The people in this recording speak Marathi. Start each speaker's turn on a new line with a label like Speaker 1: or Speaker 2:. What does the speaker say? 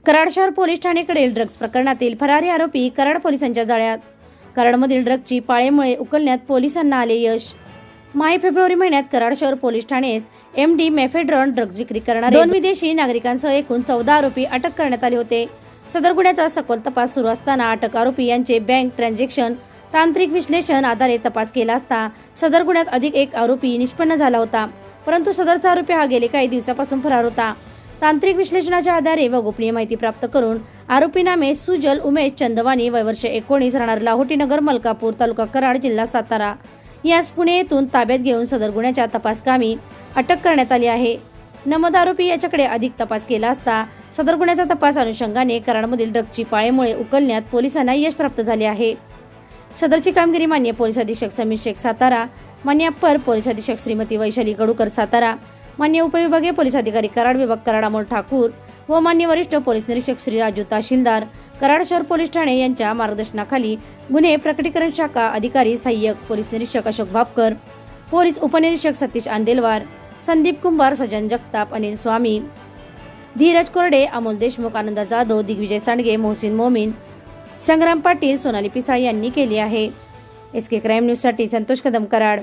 Speaker 1: कराड शहर पोलीस ठाण्याकडील ड्रग्ज प्रकरणातील फरारी आरोपी कराड पोलिसांच्या जाळ्यात. कराडमधील ड्रग्जची पाळेमुळे उकलण्यात पोलिसांना आले यश. फेब्रुवारी महिन्यात कराड शहर पोलीस ठाणेस MD मेफेड्रॉन ड्रग्ज विक्री करणारे 2 विदेशी नागरिकांसह एकूण 14 आरोपी अटक करण्यात आले होते. सदर गुन्ह्याचा सखोल तपास सुरू असताना अटक आरोपी यांचे बँक ट्रान्झॅक्शन तांत्रिक विश्लेषण आधारे तपास केला असता सदर गुन्ह्यात अधिक एक आरोपी निष्पन्न झाला होता. परंतु सदरचा आरोपी हा गेले काही दिवसापासून फरार होता. तांत्रिक विश्लेषणाच्या आधारे व गोपनीय माहिती प्राप्त करून आरोपी नामे सुजल उमेश चंदवानी वय वर्ष 19 राहणार लाहोटीनगर मलकापूर तालुका कराड जिल्हा सातारा यास पुणे येथून ताब्यात घेऊन सदर गुन्ह्याच्या तपासकामी अटक करण्यात आली आहे. नमद आरोपी याच्याकडे अधिक तपास केला असता सदर गुन्ह्याचा तपास अनुषंगाने कराडमधील ड्रग्जची पाळेमुळे उकलण्यात पोलिसांना यश प्राप्त झाले आहे. सदरची कामगिरी मान्य पोलीस अधीक्षक समीर शेख सातारा, मान्य अप्पर पोलीस अधीक्षक श्रीमती वैशाली गडूकर सातारा, मान्य उपविभागीय पोलीस अधिकारी कराड विभाग कराड अमोल ठाकूर व मान्य वरिष्ठ पोलीस निरीक्षक श्री राजू तहसीलदार कराड शहर पोलीस ठाणे यांच्या मार्गदर्शनाखाली गुन्हे प्रकटीकरण शाखा अधिकारी सहाय्यक पोलीस निरीक्षक अशोक भापकर, पोलीस उपनिरीक्षक सतीश आंदेलवार, संदीप कुंभार, सजन जगताप, अनिल स्वामी, धीरज कोरडे, अमोल देशमुख, आनंद जाधव, दिग्विजय सांडगे, मोहसिन मोमीन, संग्राम पाटील, सोनाली पिसाळ यांनी केली आहे. SK क्राईम न्यूज साठी संतोष कदम, कराड.